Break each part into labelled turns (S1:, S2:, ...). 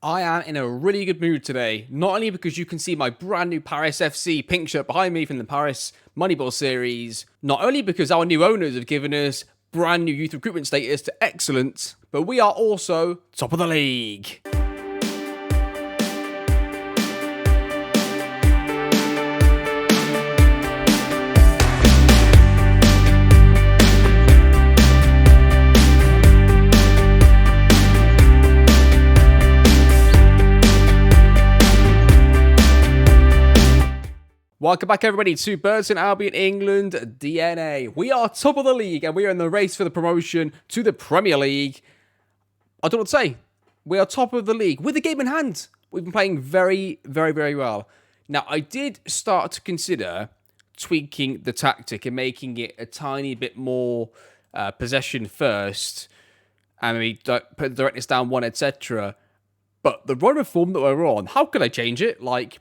S1: I am in a really good mood today, not only because you can see my brand new Paris FC pink shirt behind me from the Paris Moneyball series, not only because our new owners have given us brand new youth recruitment status to excellent, but we are also top of the league. Welcome back, everybody, to Burton Albion England DNA. We are top of the league, and we are in the race for the promotion to the Premier League. I don't know what to say. We are top of the league with the game in hand. We've been playing very, very, very well. Now, I did start to consider tweaking the tactic and making it a tiny bit more possession first, and maybe put the directness down one, etc. But the run of form that we're on, how could I change it? Like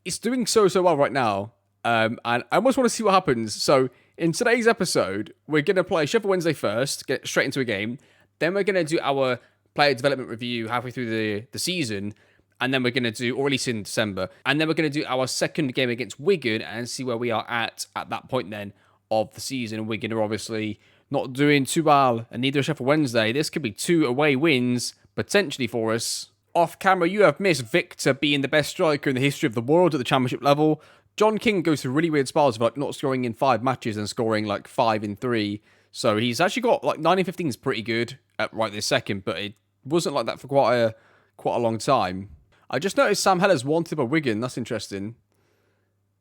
S1: it's doing so well right now, and I almost want to see what happens. So in today's episode, we're going to play Sheffield Wednesday first, get straight into a game. Then we're going to do our player development review halfway through the season, and then we're going to do, or at least in December, and then we're going to do our second game against Wigan and see where we are at that point then of the season. Wigan are obviously not doing too well, and neither is Sheffield Wednesday. This could be 2 away wins potentially for us. Off camera, you have missed Victor being the best striker in the history of the world at the championship level. John King goes through really weird spells of not scoring in 5 matches and scoring 5 in 3. So he's actually got 9 in 15 is pretty good at right this second, but it wasn't like that for quite a long time. I just noticed Sam Heller's wanted by Wigan. That's interesting.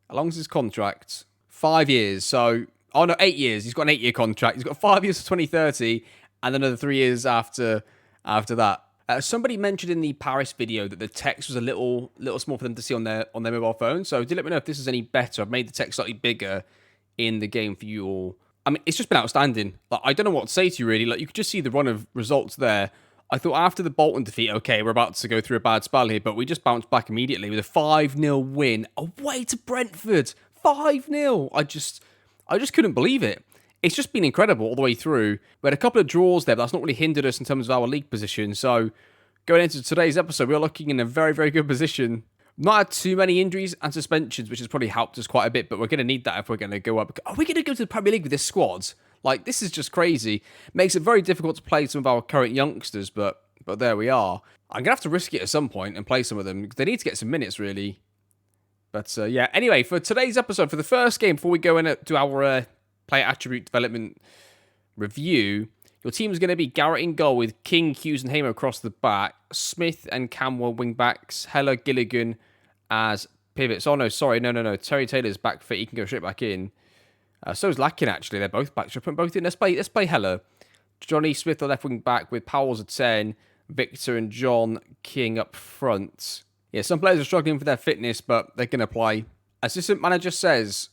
S1: How long is his contract? 5 years. So, 8 years. He's got an 8-year contract. He's got 5 years to 2030 and another 3 years after that. Somebody mentioned in the Paris video that the text was a little small for them to see on their mobile phone. So do let me know if this is any better. I've made the text slightly bigger in the game for you all. I mean, it's just been outstanding. I don't know what to say to you, really. You could just see the run of results there. I thought after the Bolton defeat, okay, we're about to go through a bad spell here, but we just bounced back immediately with a 5-0 win away to Brentford. 5-0. I just couldn't believe it. It's just been incredible all the way through. We had a couple of draws there, but that's not really hindered us in terms of our league position. So going into today's episode, we are looking in a very, very good position. Not had too many injuries and suspensions, which has probably helped us quite a bit, but we're going to need that if we're going to go up. Are we going to go to the Premier League with this squad? This is just crazy. Makes it very difficult to play some of our current youngsters, but there we are. I'm going to have to risk it at some point and play some of them, because they need to get some minutes, really. But yeah, anyway, for today's episode, for the first game, before we go in to our player attribute development review, your team is going to be Garrett in goal with King, Hughes and Hamer across the back, Smith and Camwell wing backs, Heller, Gilligan as pivots. Oh no, sorry, no. Terry Taylor's back fit. He can go straight back in. So is Lakin, actually. They're both back. Should I put them both in? Let's play Heller. Johnny Smith, the left wing back, with Powell's at 10, Victor and John King up front. Yeah, some players are struggling for their fitness, but they're going to play. Assistant manager says,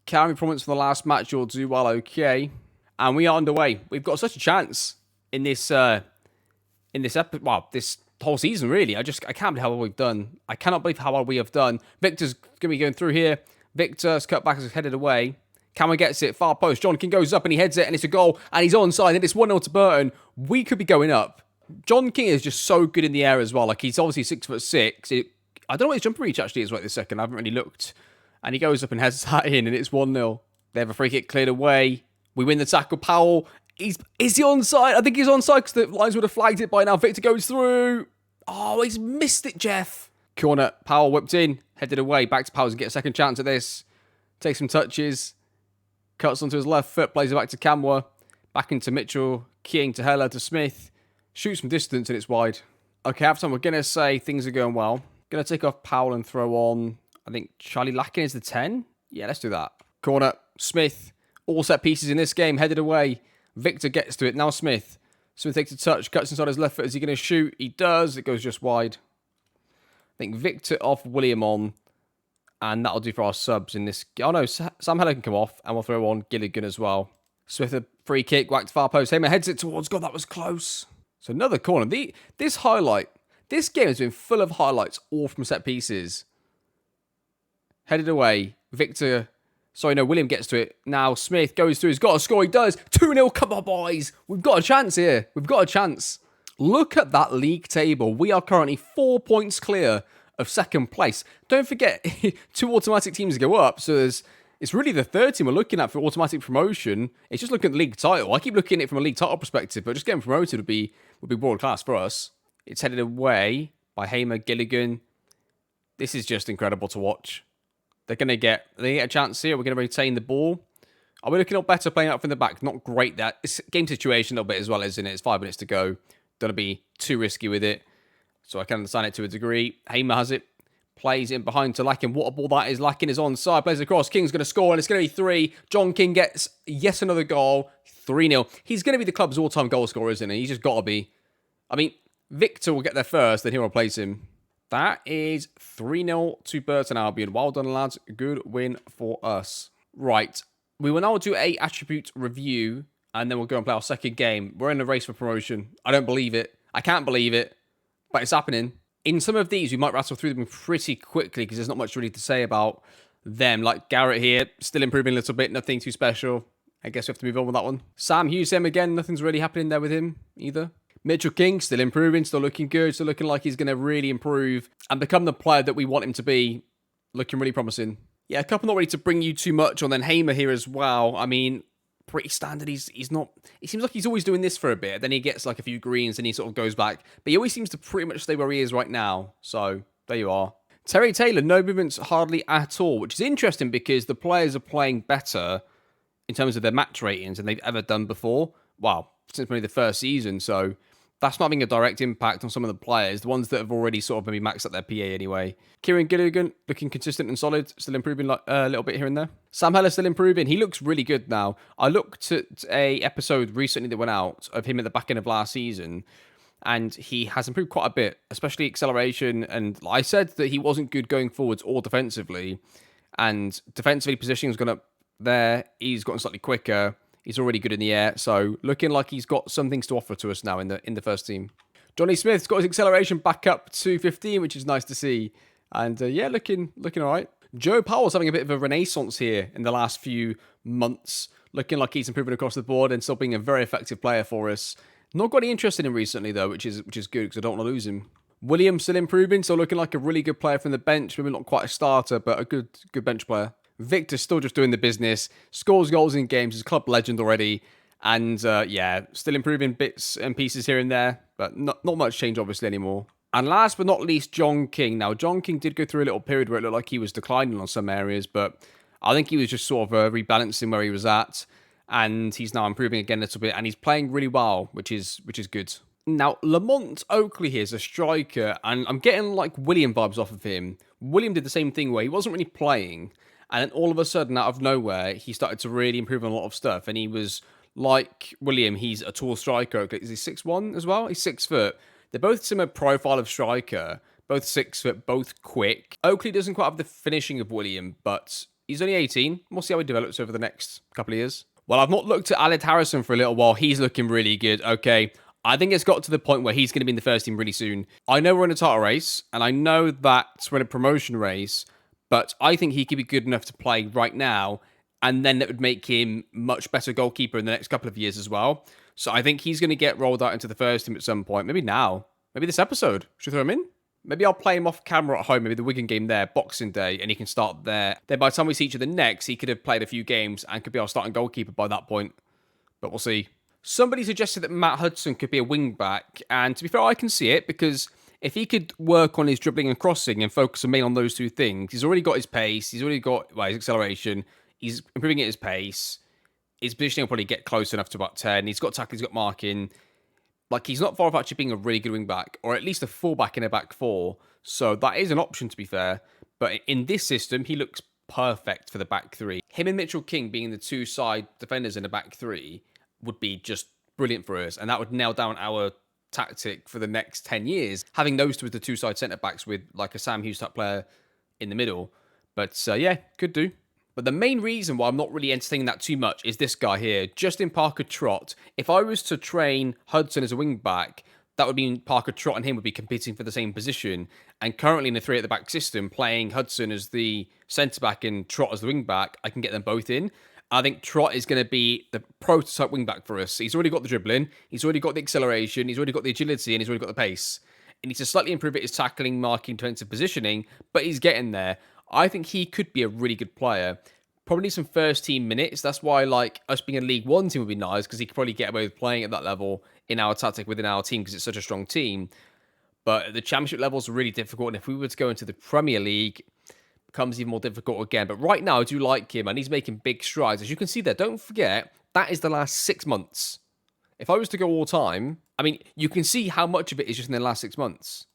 S1: carry performance from the last match, you'll do well, okay. And we are underway. We've got such a chance in this this whole season, really. I can't believe how well we've done. I cannot believe how well we have done. Victor's going to be going through here. Victor's cut back, is headed away. Cameron gets it, far post. John King goes up and he heads it, and it's a goal, and he's onside, and it's 1-0 to Burton. We could be going up. John King is just so good in the air as well. He's obviously 6'6". I don't know what his jumper reach actually is right this second. I haven't really looked. And he goes up and heads that in, and it's 1-0. They have a free kick cleared away. We win the tackle. Powell, is he onside? I think he's onside because the lines would have flagged it by now. Victor goes through. Oh, he's missed it, Jeff. Corner, Powell whipped in, headed away. Back to Powell to get a second chance at this. Takes some touches. Cuts onto his left foot, plays it back to Camwa. Back into Mitchell, King to Heller to Smith. Shoots from distance, and it's wide. Okay, half time, we're going to say things are going well. Going to take off Powell and throw on, I think Charlie Lakin is the 10. Yeah, let's do that. Corner, Smith. All set pieces in this game, headed away. Victor gets to it. Now Smith. Smith takes a touch, cuts inside his left foot. Is he going to shoot? He does. It goes just wide. I think Victor off, William on. And that'll do for our subs in this. Oh no, Sam Heller can come off. And we'll throw on Gilligan as well. Smith a free kick, whacked far post. Hamer heads it towards. God, that was close. So another corner. This game has been full of highlights, all from set pieces. Headed away. Victor. Sorry, no, William gets to it. Now Smith goes through. He's got to score. He does. 2-0. Come on, boys. We've got a chance here. We've got a chance. Look at that league table. We are currently 4 points clear of second place. Don't forget, 2 automatic teams go up, so it's really the third team we're looking at for automatic promotion. It's just looking at the league title. I keep looking at it from a league title perspective, but just getting promoted would be world class for us. It's headed away by Hamer, Gilligan. This is just incredible to watch. They're going to get a chance here. We're going to retain the ball. Are we looking a lot better playing out from the back? Not great. That it's game situation a little bit as well, isn't it? It's 5 minutes to go. Don't want to be too risky with it. So I can understand it to a degree. Hamer has it. Plays in behind to Lakin. What a ball that is. Lakin is onside. Plays across. King's going to score, and it's going to be 3. John King gets yes another goal. 3-0. He's going to be the club's all-time goal scorer, isn't he? He's just got to be. I mean, Victor will get there first, then he'll replace him. That is 3-0 to Burton Albion. Well done, lads. Good win for us. Right. We will now do a attribute review, and then we'll go and play our second game. We're in a race for promotion. I don't believe it. I can't believe it, but it's happening. In some of these, we might rattle through them pretty quickly because there's not much really to say about them. Like Garrett here, still improving a little bit. Nothing too special. I guess we have to move on with that one. Sam Hughes, him again. Nothing's really happening there with him either. Mitchell King, still improving, still looking good, still looking like he's going to really improve and become the player that we want him to be. Looking really promising. Yeah, a couple not ready to bring you too much on. Then Hamer here as well. I mean, pretty standard. He's not... It seems like he's always doing this for a bit. Then he gets like a few greens and he sort of goes back. But he always seems to pretty much stay where he is right now. So, there you are. Terry Taylor, no movements hardly at all, which is interesting because the players are playing better in terms of their match ratings than they've ever done before. Wow, since maybe the first season. So that's not having a direct impact on some of the players, the ones that have already sort of maybe maxed out their PA anyway. Kieran Gilligan, looking consistent and solid, still improving like a little bit here and there. Sam Heller still improving. He looks really good now. I looked at a episode recently that went out of him at the back end of last season, and he has improved quite a bit, especially acceleration. And I said that he wasn't good going forwards or defensively, and defensively positioning's gone up there. He's gotten slightly quicker. He's already good in the air, so looking like he's got some things to offer to us now in the first team. Johnny Smith's got his acceleration back up to 15, which is nice to see. And yeah, looking all right. Joe Powell's having a bit of a renaissance here in the last few months, looking like he's improving across the board and still being a very effective player for us. Not got any interest in him recently though, which is good because I don't want to lose him. William still improving, so looking like a really good player from the bench. Maybe not quite a starter, but a good bench player. Victor's still just doing the business, scores goals in games, is club legend already, and yeah, still improving bits and pieces here and there, but not much change obviously anymore. And last but not least, John King. Now, John King did go through a little period where it looked like he was declining on some areas, but I think he was just sort of rebalancing where he was at, and he's now improving again a little bit, and he's playing really well, which is good. Now, Lamont Oakley here is a striker, and I'm getting like William vibes off of him. William did the same thing where he wasn't really playing, and then all of a sudden, out of nowhere, he started to really improve on a lot of stuff. And he was like William, he's a tall striker. Is he 6'1" as well? He's 6 foot. They're both similar profile of striker, both 6 foot, both quick. Oakley doesn't quite have the finishing of William, but he's only 18. We'll see how he develops over the next couple of years. Well, I've not looked at Aled Harrison for a little while. He's looking really good. Okay, I think it's got to the point where he's going to be in the first team really soon. I know we're in a title race, and I know that we're in a promotion race, but I think he could be good enough to play right now, and then that would make him much better goalkeeper in the next couple of years as well. So I think he's going to get rolled out into the first team at some point. Maybe now. Maybe this episode. Should we throw him in? Maybe I'll play him off camera at home, maybe the Wigan game there, Boxing Day, and he can start there. Then by the time we see each other next, he could have played a few games and could be our starting goalkeeper by that point. But we'll see. Somebody suggested that Matt Hudson could be a wing-back, and to be fair, I can see it, because if he could work on his dribbling and crossing and focus mainly on those two things, he's already got his pace, he's already got his acceleration, he's improving at his pace, his positioning will probably get close enough to about 10, he's got tackling, he's got marking. Like, he's not far off actually being a really good wing-back, or at least a full-back in a back four, so that is an option to be fair. But in this system, he looks perfect for the back three. Him and Mitchell King being the two side defenders in a back three would be just brilliant for us, and that would nail down our tactic for the next 10 years, having those two as the two side centre backs with like a Sam Hughes type player in the middle. But yeah, could do. But the main reason why I'm not really entertaining that too much is this guy here, Justin Parker Trott. If I was to train Hudson as a wing back, that would mean Parker Trott and him would be competing for the same position. And currently in the three at the back system, playing Hudson as the centre back and Trott as the wing back, I can get them both in. I think Trott is going to be the prototype wingback for us. He's already got the dribbling, he's already got the acceleration, he's already got the agility, and he's already got the pace. He needs to slightly improve his tackling, marking, defensive positioning, but he's getting there. I think he could be a really good player. Probably need some first team minutes. That's why, like, us being a League One team would be nice, because he could probably get away with playing at that level in our tactic within our team, because it's such a strong team. But the Championship level is really difficult, and if we were to go into the Premier League, becomes even more difficult again. But right now, I do like him, and he's making big strides. As you can see there, don't forget, that is the last 6 months. If I was to go all time, I mean, you can see how much of it is just in the last 6 months.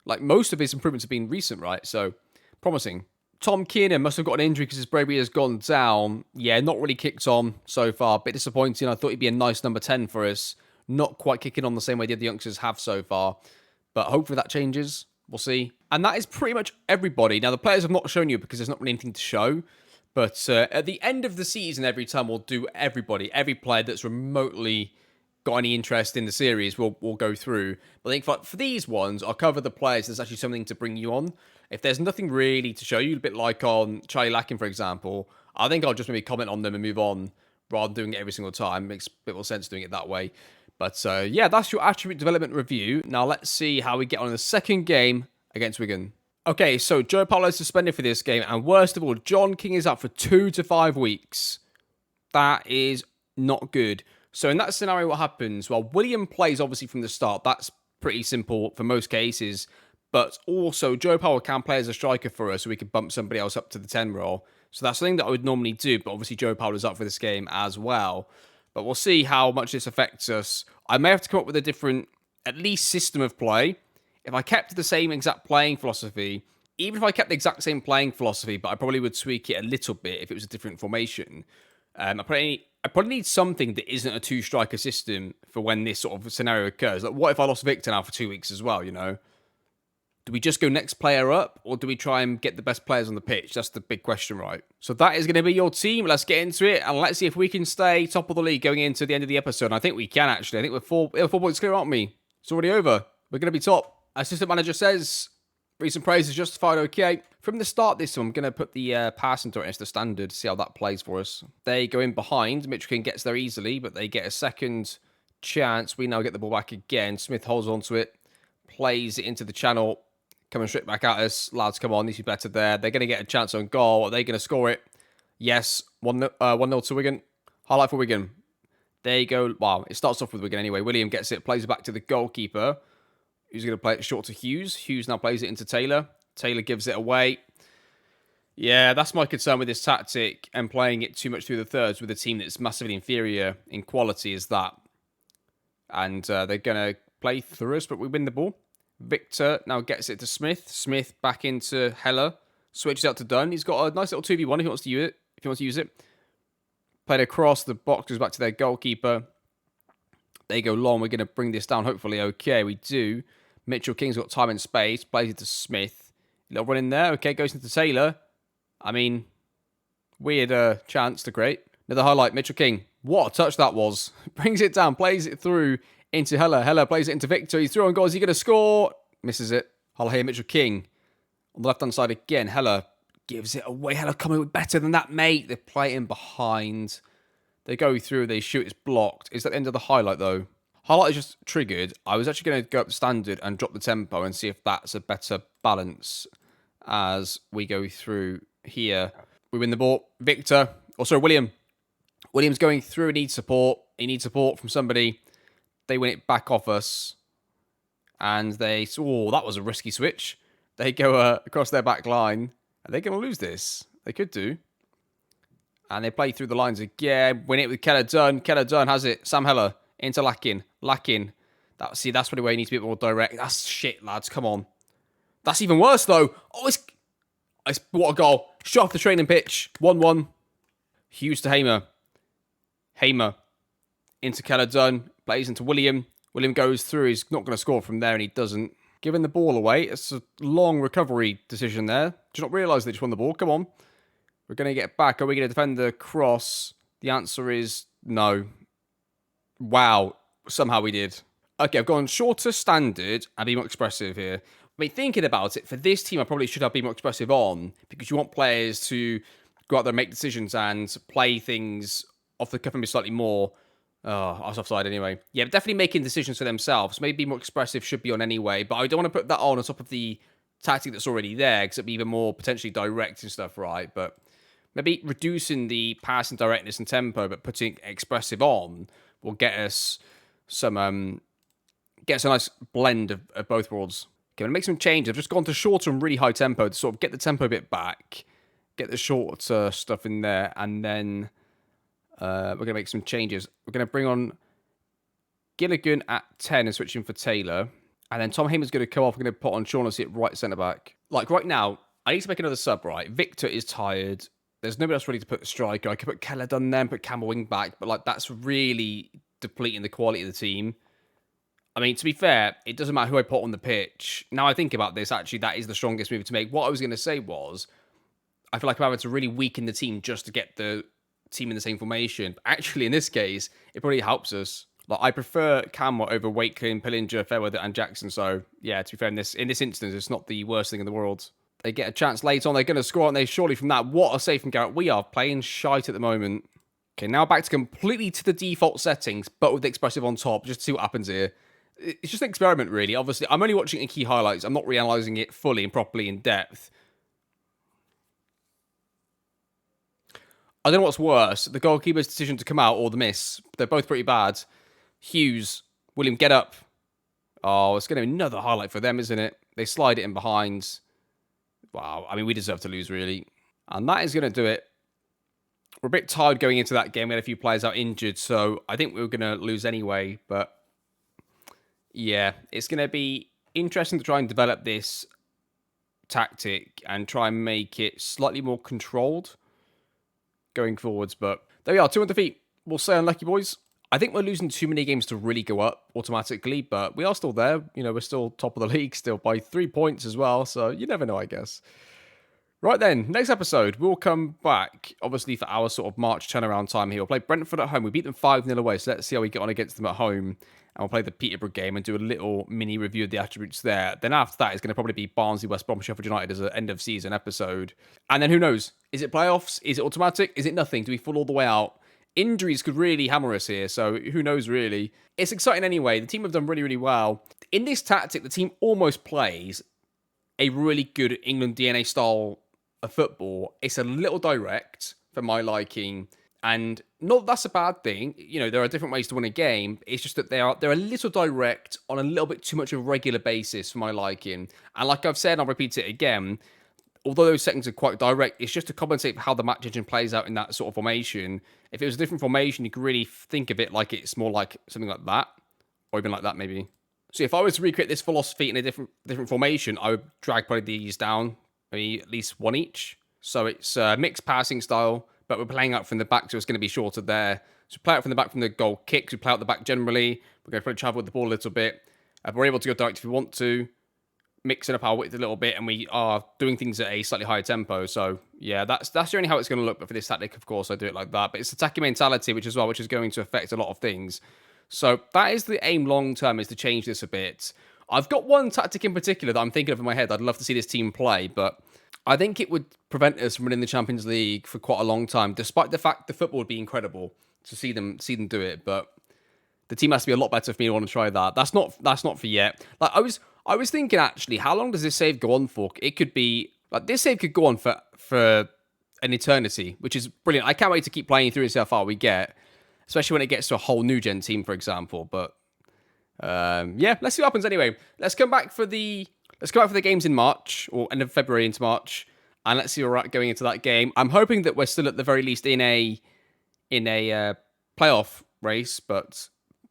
S1: Like, most of his improvements have been recent, right? So, promising. Tom Kiernan must have got an injury because his bravery has gone down. Yeah, not really kicked on so far. Bit disappointing. I thought he'd be a nice number 10 for us. Not quite kicking on the same way the other youngsters have so far. But hopefully that changes. We'll see. And that is pretty much everybody. Now, the players have not shown you because there's not really anything to show. But at the end of the season, every time we'll do everybody. Every player that's remotely got any interest in the series, we'll go through. But I think for these ones, I'll cover the players. There's actually something to bring you on. If there's nothing really to show you, a bit like on Charlie Lakin, for example, I think I'll just maybe comment on them and move on rather than doing it every single time. Makes a bit more sense doing it that way. But yeah, that's your attribute development review. Now let's see how we get on in the second game against Wigan. Okay, so Joe Paulo is suspended for this game. And worst of all, John King is out for 2 to 5 weeks. That is not good. So in that scenario, what happens? Well, William plays obviously from the start. That's pretty simple for most cases. But also, Joe Powell can play as a striker for us, so we could bump somebody else up to the 10 role. So that's something that I would normally do. But obviously, Joe Powell is up for this game as well. But we'll see how much this affects us. I may have to come up with a different, at least, system of play. If I kept the same exact playing philosophy, even if I kept the exact same playing philosophy, but I probably would tweak it a little bit if it was a different formation. I probably need something that isn't a 2-striker system for when this sort of scenario occurs. Like, what if I lost Victor now for 2 weeks as well, you know? Do we just go next player up, or do we try and get the best players on the pitch? That's the big question, right? So that is going to be your team. Let's get into it, and let's see if we can stay top of the league going into the end of the episode. And I think we can, actually. I think we're 4 points clear, aren't we? It's already over. We're going to be top. Assistant manager says, recent praise is justified, okay. From the start this time, I'm going to put the passing turret into the standard, see how that plays for us. They go in behind. Mitchell King gets there easily, but they get a second chance. We now get the ball back again. Smith holds onto it, plays it into the channel. Coming straight back at us. Lads, come on. This is better there. They're going to get a chance on goal. Are they going to score it? Yes. 1-0 to Wigan. Highlight for Wigan. There you go. Wow. It starts off with Wigan anyway. William gets it. Plays it back to the goalkeeper. Who's going to play it short to Hughes. Hughes now plays it into Taylor. Taylor gives it away. Yeah, that's my concern with this tactic and playing it too much through the thirds with a team that's massively inferior in quality is that. And they're going to play through us, but we win the ball. Victor now gets it to Smith. Smith back into Heller. Switches out to Dunn. He's got a nice little 2v1 if he wants to use it. Played across the box, goes back to their goalkeeper. They go long. We're going to bring this down, hopefully. Okay, we do. Mitchell King's got time and space. Plays it to Smith. Little run in there. Okay, goes into Taylor. I mean, weird chance to create. Another highlight, Mitchell King. What a touch that was. Brings it down, plays it through into Heller. Heller plays it into Victor. He's through on goal. Is he going to score? Misses it. I'll hear Mitchell King. On the left-hand side again, Heller gives it away. Heller coming with better than that, mate. They play in behind. They go through. They shoot. It's blocked. Is that the end of the highlight, though? Highlight is just triggered. I was actually going to go up standard and drop the tempo and see if that's a better balance as we go through here. We win the ball. Victor. Also, William. William's going through. He needs support. He needs support from somebody. They win it back off us. And they... Oh, that was a risky switch. They go across their back line. Are they going to lose this? They could do. And they play through the lines again. Win it with Keller Dunn. Keller Dunn has it. Sam Heller into Lakin. Lakin. That's probably where he needs to be a bit more direct. That's shit, lads. Come on. That's even worse, though. Oh, it's what a goal. Shot off the training pitch. 1-1. Hughes to Hamer. Hamer into Keller Dunn. Plays into William. William goes through. He's not going to score from there, and he doesn't. Giving the ball away. It's a long recovery decision there. Did you not realise they just won the ball? Come on. We're going to get back. Are we going to defend the cross? The answer is no. Wow. Somehow we did. Okay, I've gone shorter standard and be more expressive here. I mean, thinking about it, for this team, I probably should have been more expressive on because you want players to go out there and make decisions and play things off the cuff and be slightly more. Oh, I was offside anyway. Yeah, definitely making decisions for themselves. Maybe more expressive should be on anyway, but I don't want to put that on top of the tactic that's already there because it'd be even more potentially direct and stuff, right? But maybe reducing the passing directness and tempo, but putting expressive on will get us some get us a nice blend of both worlds. Okay, I'm gonna make some changes. I've just gone to shorter and really high tempo to sort of get the tempo a bit back, get the shorter stuff in there, and then we're gonna make some changes. We're gonna bring on Gilligan at 10 and switch him for Taylor. And then Tom Heyman's going to come off. We're going to put on Shaughnessy at right centre-back. Like, right now, I need to make another sub, right? Victor is tired. There's nobody else ready to put striker. I could put Keller Dunn there and put Campbell wing back. But, like, that's really depleting the quality of the team. I mean, to be fair, it doesn't matter who I put on the pitch. Now I think about this, actually, that is the strongest move to make. What I was going to say was, I feel like I'm having to really weaken the team just to get the team in the same formation. But actually, in this case, it probably helps us. Like, I prefer Campbell over Wakelin, Pillinger, Fairweather, and Jackson. So, yeah, to be fair, in this instance, it's not the worst thing in the world. They get a chance late on. They're going to score, aren't they? Surely from that. What a save from Garrett. We are playing shite at the moment. Okay, now back to completely to the default settings, but with the expressive on top, just to see what happens here. It's just an experiment, really. Obviously, I'm only watching the key highlights. I'm not reanalyzing it fully and properly in depth. I don't know what's worse, the goalkeeper's decision to come out or the miss. They're both pretty bad. Hughes, William, get up. Oh, it's going to be another highlight for them, isn't it? They slide it in behind. Wow, I mean, we deserve to lose, really. And that is going to do it. We're a bit tired going into that game. We had a few players out injured, so I think we were going to lose anyway. But, yeah, it's going to be interesting to try and develop this tactic and try and make it slightly more controlled going forwards. But there we are, 2 on defeat. We'll say unlucky, boys. I think we're losing too many games to really go up automatically, but we are still there. You know, we're still top of the league, still by 3 points as well, so you never know, I guess. Right then, next episode, we'll come back, obviously, for our sort of March turnaround time here. We'll play Brentford at home. We beat them 5-0 away, so let's see how we get on against them at home. And we'll play the Peterborough game and do a little mini review of the attributes there. Then after that, it's going to probably be Barnsley, West Brom, Sheffield United as an end-of-season episode. And then who knows? Is it playoffs? Is it automatic? Is it nothing? Do we fall all the way out? Injuries could really hammer us here, so who knows, really. It's exciting anyway. The team have done really, really well. In this tactic, the team almost plays a really good England DNA style of football. It's a little direct for my liking, and not that's a bad thing. You know, there are different ways to win a game. It's just that they're a little direct on a little bit too much of a regular basis for my liking. And like I've said, I'll repeat it again, although those settings are quite direct, it's just to compensate for how the match engine plays out in that sort of formation. If it was a different formation, you could really think of it like it's more like something like that, or even like that maybe. So if I was to recreate this philosophy in a different formation, I would drag probably these down, maybe at least one each. So it's a mixed passing style, but we're playing out from the back, so it's going to be shorter there. So play out from the back from the goal kicks, we play out the back generally. We're going to probably travel with the ball a little bit. We're able to go direct if we want to, mixing up our width a little bit, and we are doing things at a slightly higher tempo. So yeah, that's generally how it's going to look. But for this tactic, of course, I do it like that. But it's attacking mentality, which is going to affect a lot of things. So that is the aim long term, is to change this a bit. I've got one tactic in particular that I'm thinking of in my head. I'd love to see this team play, but I think it would prevent us from winning the Champions League for quite a long time, despite the fact the football would be incredible to see them do it. But the team has to be a lot better for me to want to try that. That's not for yet. Like I was thinking, actually, how long does this save go on for? It could be like this save could go on for an eternity, which is brilliant. I can't wait to keep playing through and see how far we get, especially when it gets to a whole new gen team, for example. But yeah, let's see what happens anyway. Let's come back for the games in March, or end of February into March, and let's see where we're at going into that game. I'm hoping that we're still at the very least in a playoff race, but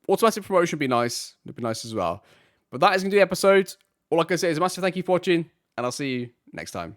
S1: automatic promotion would be nice. It'd be nice as well. But that is going to be the episode. All I can say is a massive thank you for watching, and I'll see you next time.